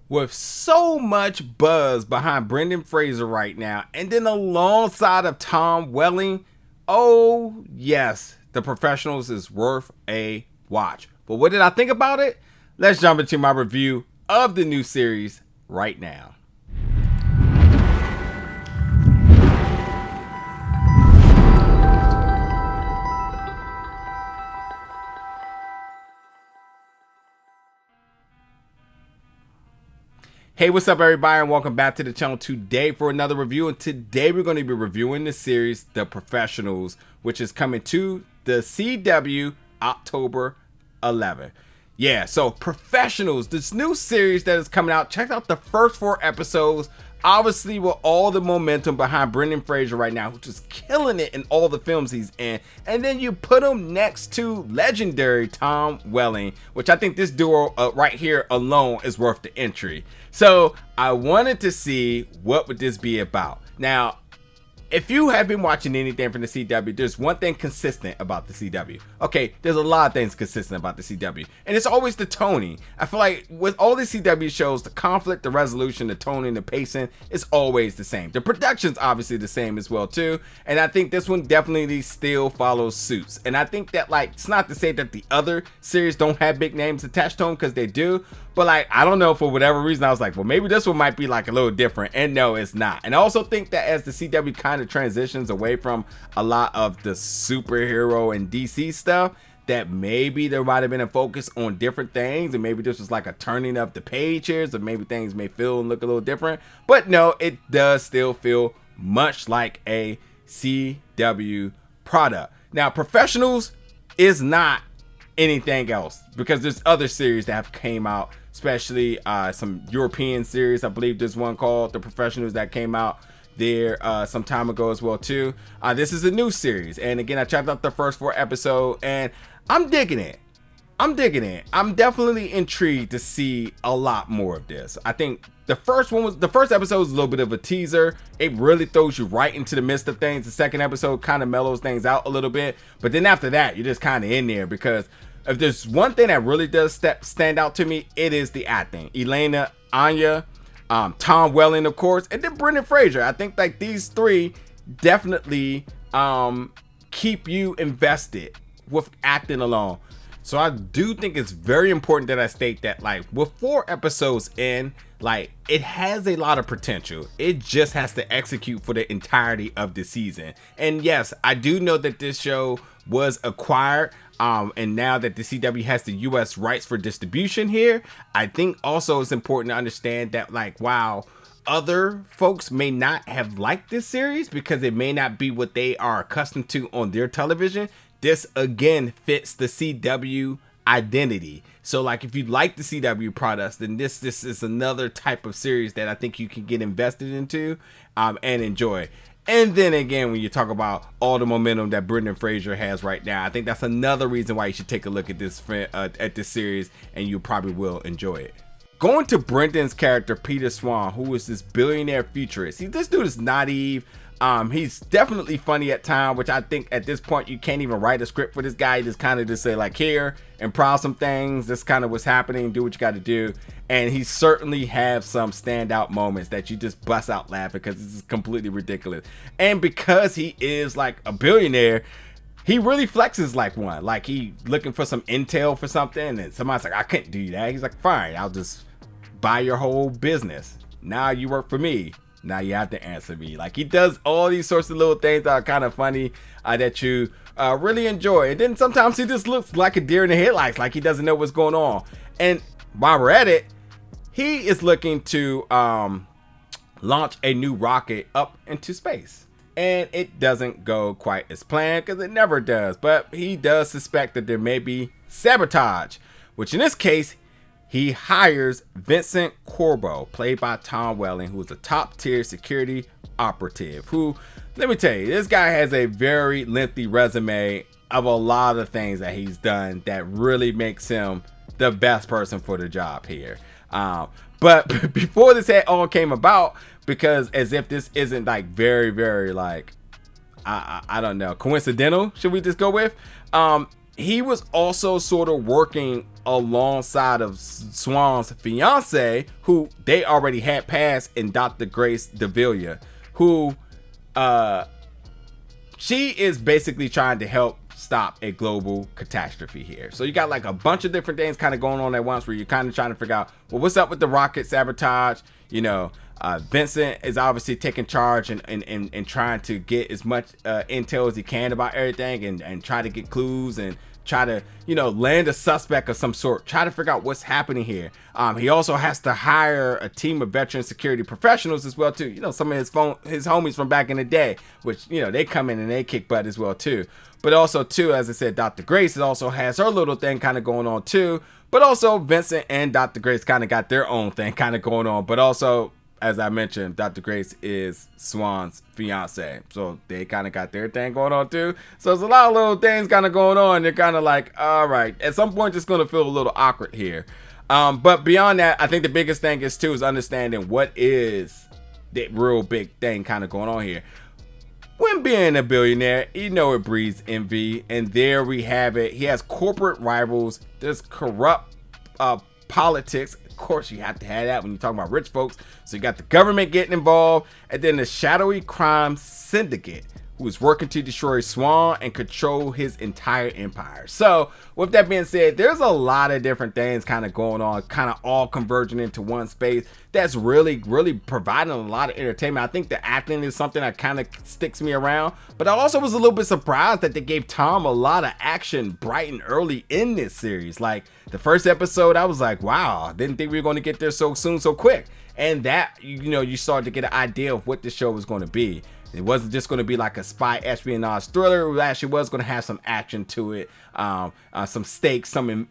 With so much buzz behind Brendan Fraser right now, and then alongside of Tom Welling, oh yes, The Professionals is worth a watch. But what did I think about it? Let's jump into my review of the new series right now. Hey, what's up everybody, and welcome back to the channel today for another review. And today we're going to be reviewing the series The Professionals, which is coming to the CW October 11th. Yeah, so Professionals, this new series that is coming out. Check out the first 4 episodes. Obviously, with all the momentum behind Brendan Fraser right now, who's just killing it in all the films he's in, and then you put him next to legendary Tom Welling, which I think this duo right here alone is worth the entry. So I wanted to see what would this be about. Now, if you have been watching anything from the CW, there's one thing consistent about the CW. Okay, there's a lot of things consistent about the CW, and it's always the toning. I feel like with all the CW shows, the conflict, the resolution, the toning, the pacing is always the same. The production's obviously the same as well too, and I think this one definitely still follows suits. And I think that, like, it's not to say that the other series don't have big names attached to them, because they do, but like, I don't know, for whatever reason I was like, well, maybe this one might be like a little different, and no, it's not. And I also think that as the CW kind of transitions away from a lot of the superhero and DC stuff, that maybe there might have been a focus on different things, and maybe this was like a turning of the page here, so maybe things may feel and look a little different. But no, it does still feel much like a CW product. Now, Professionals is not anything else, because there's other series that have came out, especially some European series. I believe there's one called The Professionals that came out there some time ago as well too. This is a new series, and again, I checked out the first 4 episodes, and I'm digging it. I'm definitely intrigued to see a lot more of this. I think the first episode was a little bit of a teaser. It really throws you right into the midst of things. The second episode kind of mellows things out a little bit, but then after that, you're just kind of in there, because if there's one thing that really does stand out to me, it is the acting. Elena Anaya, Tom Welling, of course, and then Brendan Fraser. I think like these 3 definitely keep you invested with acting alone. So I do think it's very important that I state that, like, with 4 episodes in, like, it has a lot of potential. It just has to execute for the entirety of the season. And yes, I do know that this show was acquired, and now that the CW has the US rights for distribution here, I think also it's important to understand that, like, while other folks may not have liked this series because it may not be what they are accustomed to on their television, this again fits the CW identity. So like, if you like the CW products, then this is another type of series that I think you can get invested into and enjoy. And then again, when you talk about all the momentum that Brendan Fraser has right now, I think that's another reason why you should take a look at this series, and you probably will enjoy it. Going to Brendan's character, Peter Swann, who is this billionaire futurist. See, this dude is naive. He's definitely funny at times, which I think at this point you can't even write a script for this guy. You just kind of just say, like, here, improv some things. This kind of what's happening. Do what you got to do. And he certainly have some standout moments that you just bust out laughing, because this is completely ridiculous. And because he is like a billionaire, he really flexes like one. Like, he looking for some intel for something, and somebody's like, I can't do that. He's like, fine, I'll just buy your whole business. Now you work for me. Now you have to answer me. Like, he does all these sorts of little things that are kind of funny, that you really enjoy. And then sometimes he just looks like a deer in the headlights, like he doesn't know what's going on. And while we're at it, he is looking to launch a new rocket up into space. And it doesn't go quite as planned, because it never does. But he does suspect that there may be sabotage, which in this case, he hires Vincent Corbo, played by Tom Welling, who is a top-tier security operative, who, let me tell you, this guy has a very lengthy resume of a lot of things that he's done that really makes him the best person for the job here. But before this all came about, because as if this isn't like very, very like, I don't know, coincidental, should we just go with? he was also sort of working alongside of Swann's fiancée, who they already had passed, in Dr. Grace Davila, who she is basically trying to help stop a global catastrophe here. So you got like a bunch of different things kind of going on at once, where you're kind of trying to figure out, well, what's up with the rocket sabotage? You know, Vincent is obviously taking charge and trying to get as much intel as he can about everything, and try to get clues and try to, you know, land a suspect of some sort, try to figure out what's happening here. He also has to hire a team of veteran security professionals as well too. You know, some of his homies from back in the day, which, you know, they come in and they kick butt as well too. But also too, as I said, Dr. Grace also has her little thing kind of going on too. But also Vincent and Dr. Grace kind of got their own thing kind of going on. But also, as I mentioned, Dr. Grace is Swann's fiance, so they kind of got their thing going on too. So there's a lot of little things kind of going on. You're kind of like, all right, at some point it's going to feel a little awkward here. But beyond that, I think the biggest thing is understanding what is the real big thing kind of going on here. When being a billionaire, you know, it breeds envy, and there we have it. He has corporate rivals. There's corrupt politics. Of course, you have to have that when you're talking about rich folks. So you got the government getting involved, and then the shadowy crime syndicate, who is working to destroy Swann and control his entire empire. So with that being said, there's a lot of different things kind of going on, kind of all converging into one space that's really providing a lot of entertainment. I think the acting is something that kind of sticks me around, but I also was a little bit surprised that they gave Tom a lot of action bright and early in this series. Like the first episode, I was like, wow, I didn't think we were going to get there so soon, so quick. And that, you know, you started to get an idea of what the show was going to be. It wasn't just going to be like a spy espionage thriller. It actually was going to have some action to it, some stakes, some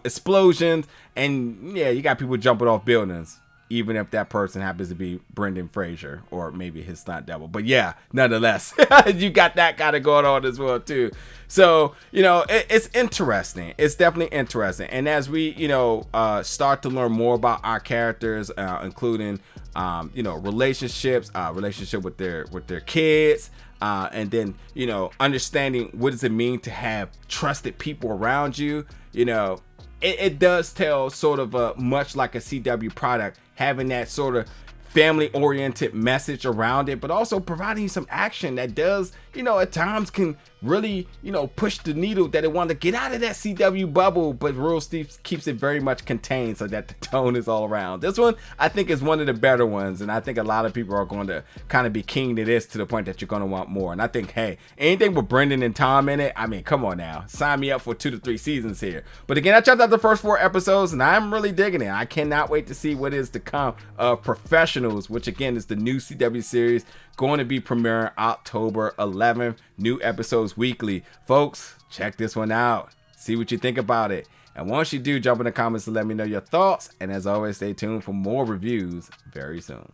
explosions, and yeah, you got people jumping off buildings, even if that person happens to be Brendan Fraser or maybe his stunt double. But yeah, nonetheless, you got that kind of going on as well too. So, you know, it's interesting. It's definitely interesting. And as we, you know, start to learn more about our characters, including you know, relationship with their kids, and then, you know, understanding what does it mean to have trusted people around you. You know, it does tell sort of much like a CW product, having that sort of family oriented message around it, but also providing some action that does, you know, at times can really, you know, push the needle that it wanted to get out of that CW bubble, but Real Steve keeps it very much contained so that the tone is all around. This one, I think, is one of the better ones, and I think a lot of people are going to kind of be keen to this to the point that you're going to want more. And I think, hey, anything with Brendan and Tom in it, I mean, come on now, sign me up for 2 to 3 seasons here. But again, I checked out the first 4 episodes, and I'm really digging it. I cannot wait to see what is to come of Professionals, which again is the new CW series, going to be premiering October 11th. New episodes weekly. Folks, check this one out. See what you think about it. And once you do, jump in the comments to let me know your thoughts. And as always, stay tuned for more reviews very soon.